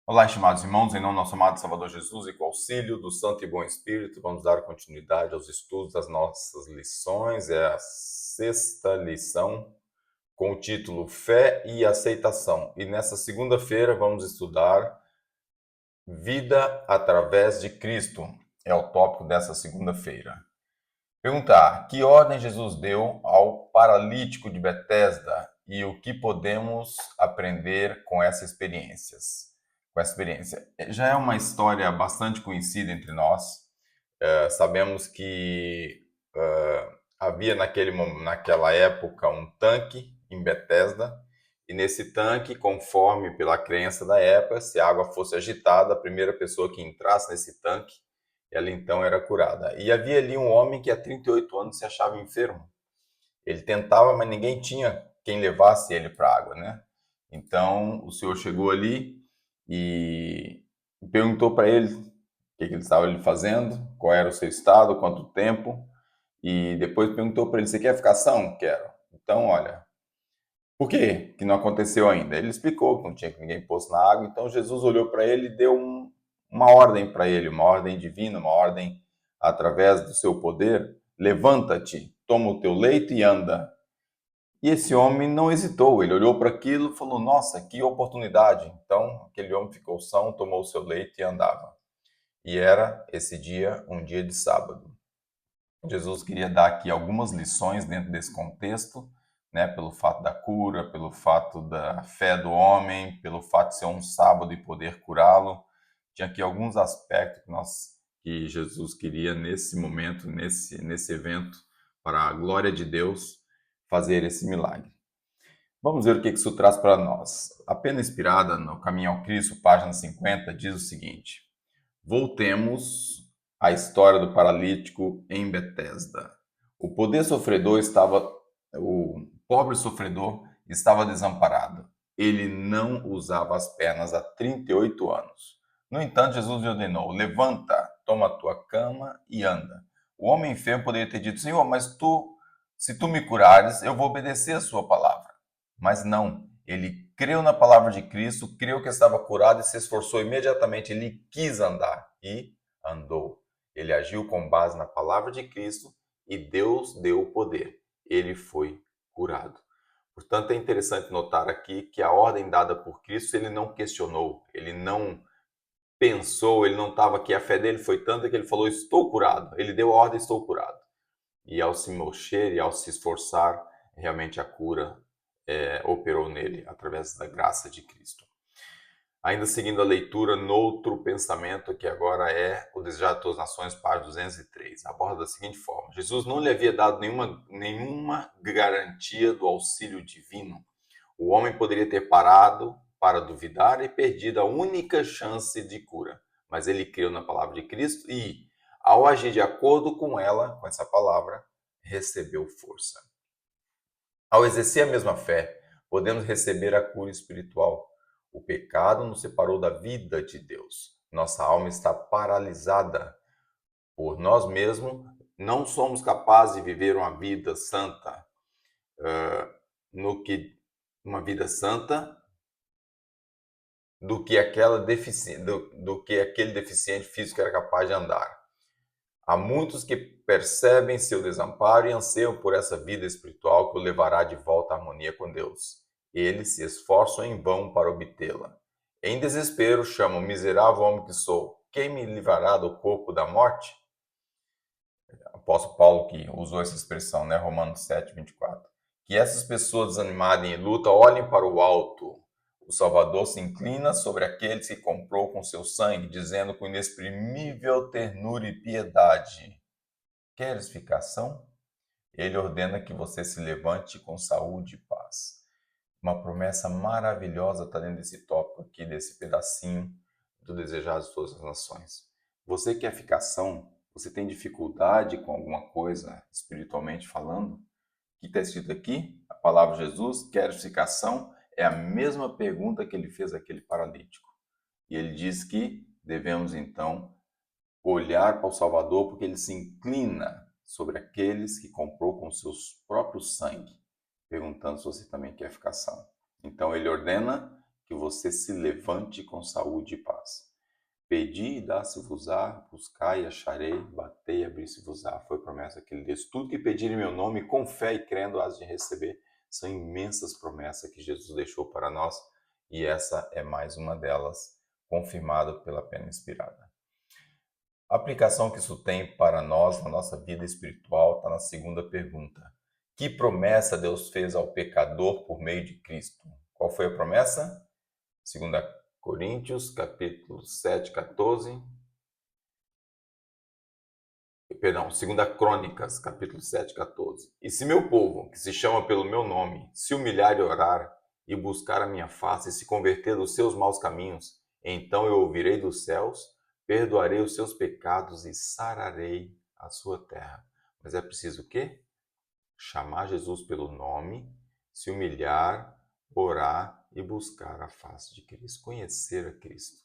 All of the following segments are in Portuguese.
Olá, estimados irmãos, em nome do nosso amado Salvador Jesus e com o auxílio do Santo e Bom Espírito, vamos dar continuidade aos estudos das nossas lições. É a sexta lição com o título Fé e Aceitação. E nessa segunda-feira vamos estudar Vida através de Cristo. É o tópico dessa segunda-feira. Perguntar: que ordem Jesus deu ao paralítico de Betesda e o que podemos aprender com essas experiências? Com essa experiência. Já é uma história bastante conhecida entre nós. Sabemos que havia naquela época um tanque em Betesda, e nesse tanque, conforme pela crença da época, se a água fosse agitada, a primeira pessoa que entrasse nesse tanque, ela então era curada. E havia ali um homem que há 38 anos se achava enfermo. Ele tentava, mas ninguém tinha quem levasse ele para a água, né? Então o Senhor chegou ali e perguntou para ele o que ele estava ali fazendo, qual era o seu estado, quanto tempo, e depois perguntou para ele: você quer ficar são? Quero. Então, olha, por que não aconteceu ainda? Ele explicou que não tinha que ninguém posto na água. Então Jesus olhou para ele e deu uma ordem para ele, uma ordem divina, uma ordem através do seu poder: levanta-te, toma o teu leito e anda. E esse homem não hesitou, ele olhou para aquilo e falou: nossa, que oportunidade. Então aquele homem ficou são, tomou o seu leito e andava. E era esse dia um dia de sábado. Jesus queria dar aqui algumas lições dentro desse contexto, né, pelo fato da cura, pelo fato da fé do homem, pelo fato de ser um sábado e poder curá-lo. Tinha aqui alguns aspectos que Jesus queria nesse momento, nesse evento, para a glória de Deus, fazer esse milagre. Vamos ver o que isso traz para nós. A pena inspirada no Caminho ao Cristo, página 50, diz o seguinte: voltemos à história do paralítico em Betesda. O pobre sofredor estava desamparado. Ele não usava as pernas há 38 anos. No entanto, Jesus lhe ordenou: levanta, toma a tua cama e anda. O homem enfermo poderia ter dito: Senhor, se tu me curares, eu vou obedecer a sua palavra. Mas não, ele creu na palavra de Cristo, creu que estava curado e se esforçou imediatamente. Ele quis andar e andou. Ele agiu com base na palavra de Cristo e Deus deu o poder. Ele foi curado. Portanto, é interessante notar aqui que a ordem dada por Cristo ele não questionou, ele não pensou, ele não estava aqui. A fé dele foi tanta que ele falou: estou curado. Ele deu a ordem: estou curado. E ao se mexer e ao se esforçar, realmente a cura operou nele através da graça de Cristo. Ainda seguindo a leitura, noutro pensamento, que agora é o Desejado de Todas as Nações, página 203, aborda da seguinte forma: Jesus não lhe havia dado nenhuma garantia do auxílio divino. O homem poderia ter parado para duvidar e perdido a única chance de cura, mas ele creu na palavra de Cristo e, ao agir de acordo com ela, com essa palavra, recebeu força. Ao exercer a mesma fé, podemos receber a cura espiritual. O pecado nos separou da vida de Deus. Nossa alma está paralisada por nós mesmos. Não somos capazes de viver uma vida santa, no que uma vida santa do que do que aquele deficiente físico era capaz de andar. Há muitos que percebem seu desamparo e anseiam por essa vida espiritual que o levará de volta à harmonia com Deus. Eles se esforçam em vão para obtê-la. Em desespero, chamam: miserável homem que sou, quem me livrará do corpo da morte? Apóstolo Paulo que usou essa expressão, né? Romanos 7, 24. Que essas pessoas desanimadas em luta olhem para o alto. O Salvador se inclina sobre aqueles que comprou com seu sangue, dizendo com inexprimível ternura e piedade: queres ficar são? Ele ordena que você se levante com saúde e paz. Uma promessa maravilhosa está dentro desse tópico aqui, desse pedacinho do Desejado de Todas as Nações. Você quer ficar são? Você tem dificuldade com alguma coisa, espiritualmente falando? O que está escrito aqui? A palavra de Jesus, queres ficar são? É a mesma pergunta que ele fez àquele paralítico. E ele diz que devemos, então, olhar para o Salvador, porque ele se inclina sobre aqueles que comprou com seus próprios sangue, perguntando se você também quer ficar são. Então ele ordena que você se levante com saúde e paz. Pedi e dá-se-vos-á, buscai e acharei, batei e abri-se-vos-á. Foi a promessa que ele disse. Tudo que pedir em meu nome, com fé e crendo, hás de receber. São imensas promessas que Jesus deixou para nós e essa é mais uma delas, confirmada pela pena inspirada. A aplicação que isso tem para nós, na nossa vida espiritual, está na segunda pergunta. Que promessa Deus fez ao pecador por meio de Cristo? Qual foi a promessa? 2 Coríntios, capítulo 7, 14. Perdão, 2 Crônicas, capítulo 7, 14. E se meu povo, que se chama pelo meu nome, se humilhar e orar, e buscar a minha face, e se converter dos seus maus caminhos, então eu ouvirei dos céus, perdoarei os seus pecados e sararei a sua terra. Mas é preciso o quê? Chamar Jesus pelo nome, se humilhar, orar e buscar a face de Cristo, conhecer a Cristo.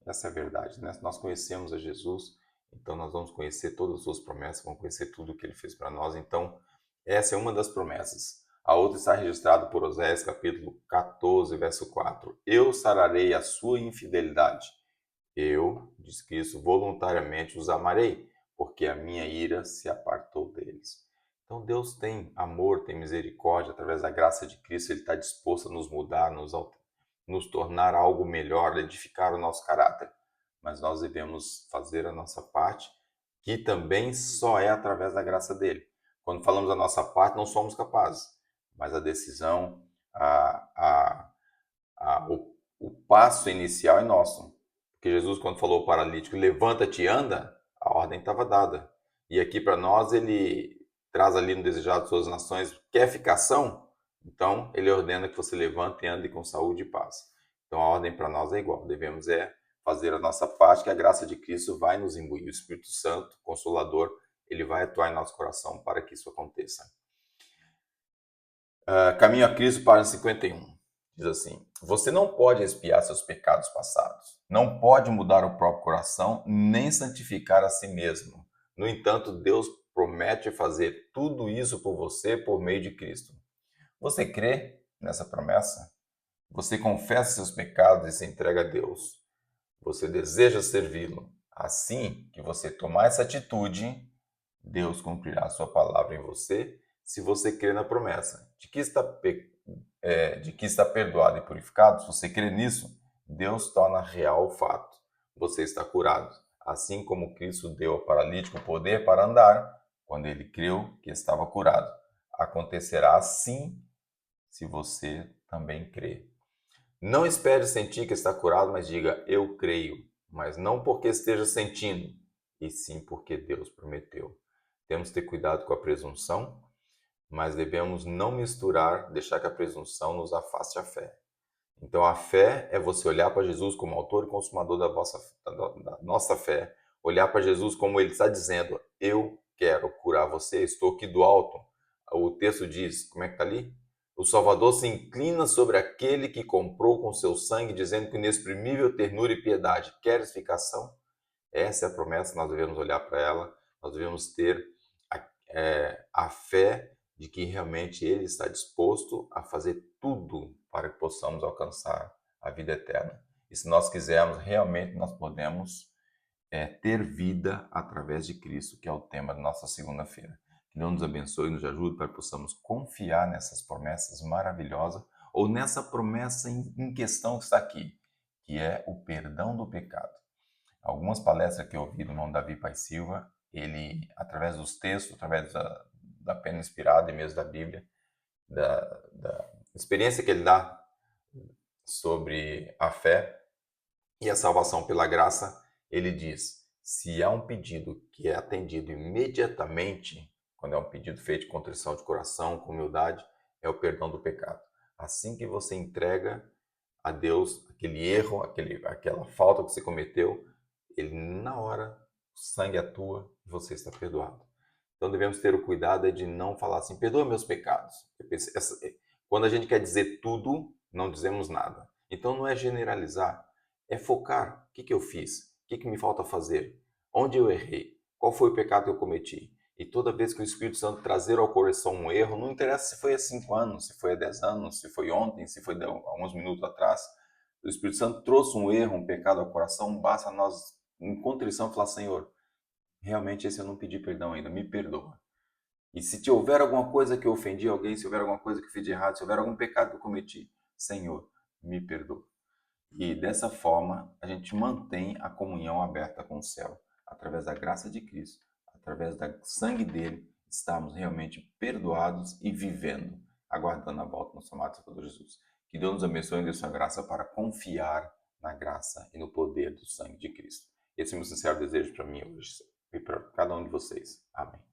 Essa é a verdade, né? Nós conhecemos a Jesus, então nós vamos conhecer todas as suas promessas, vamos conhecer tudo o que ele fez para nós. Então, essa é uma das promessas. A outra está registrada por Oséias, capítulo 14, verso 4. Eu sararei a sua infidelidade. Eu, diz Cristo, voluntariamente os amarei, porque a minha ira se apartou deles. Então Deus tem amor, tem misericórdia, através da graça de Cristo Ele está disposto a nos mudar, nos tornar algo melhor, edificar o nosso caráter. Mas nós devemos fazer a nossa parte, que também só é através da graça dele. Quando falamos a nossa parte, não somos capazes, mas a decisão, o passo inicial é nosso. Porque Jesus, quando falou ao paralítico, levanta-te e anda, a ordem estava dada. E aqui para nós, ele traz ali no Desejado de Suas Nações, quer ficação? Então, ele ordena que você levante e ande com saúde e paz. Então, a ordem para nós é igual. Devemos fazer a nossa parte, que a graça de Cristo vai nos imbuir. O Espírito Santo, Consolador, ele vai atuar em nosso coração para que isso aconteça. Caminho a Cristo, página 51. Diz assim: você não pode expiar seus pecados passados, não pode mudar o próprio coração, nem santificar a si mesmo. No entanto, Deus promete fazer tudo isso por você por meio de Cristo. Você crê nessa promessa? Você confessa seus pecados e se entrega a Deus. Você deseja servi-lo. Assim que você tomar essa atitude, Deus cumprirá a sua palavra em você, se você crê na promessa de que está perdoado e purificado. Se você crê nisso, Deus torna real o fato. Você está curado. Assim como Cristo deu ao paralítico o poder para andar, quando ele creu que estava curado. Acontecerá assim se você também crê. Não espere sentir que está curado, mas diga, eu creio. Mas não porque esteja sentindo, e sim porque Deus prometeu. Temos que ter cuidado com a presunção, mas devemos não misturar, deixar que a presunção nos afaste a fé. Então a fé é você olhar para Jesus como autor e consumador da nossa fé, olhar para Jesus como ele está dizendo, eu quero curar você, estou aqui do alto. O texto diz, como é que está ali? O Salvador se inclina sobre aquele que comprou com seu sangue, dizendo que inexprimível ternura e piedade, queres ficação? Essa é a promessa, nós devemos olhar para ela, nós devemos ter a fé de que realmente Ele está disposto a fazer tudo para que possamos alcançar a vida eterna. E se nós quisermos, realmente nós podemos ter vida através de Cristo, que é o tema da nossa segunda-feira. Que Deus nos abençoe e nos ajude para que possamos confiar nessas promessas maravilhosas ou nessa promessa em questão que está aqui, que é o perdão do pecado. Algumas palestras que eu ouvi do irmão Davi Pai Silva, ele, através dos textos, através da pena inspirada e mesmo da Bíblia, da experiência que ele dá sobre a fé e a salvação pela graça, ele diz, se há um pedido que é atendido imediatamente, quando é um pedido feito de contrição de coração, com humildade, é o perdão do pecado. Assim que você entrega a Deus aquele erro, aquela falta que você cometeu, ele na hora, o sangue atua e você está perdoado. Então devemos ter o cuidado de não falar assim, perdoa meus pecados. Quando a gente quer dizer tudo, não dizemos nada. Então não é generalizar, é focar. O que eu fiz? O que me falta fazer? Onde eu errei? Qual foi o pecado que eu cometi? E toda vez que o Espírito Santo trazer ao coração um erro, não interessa se foi há 5 anos, se foi há 10 anos, se foi ontem, se foi há alguns minutos atrás, o Espírito Santo trouxe um erro, um pecado ao coração, basta nós, em contrição, falar: Senhor, realmente esse eu não pedi perdão ainda, me perdoa. E se te houver alguma coisa que eu ofendi alguém, se houver alguma coisa que eu fiz de errado, se houver algum pecado que eu cometi, Senhor, me perdoa. E dessa forma, a gente mantém a comunhão aberta com o céu. Através da graça de Cristo, através do sangue dele, estamos realmente perdoados e vivendo, aguardando a volta do nosso amado Salvador Jesus. Que Deus nos abençoe e dê sua graça para confiar na graça e no poder do sangue de Cristo. Esse é o meu sincero desejo para mim hoje e para cada um de vocês. Amém.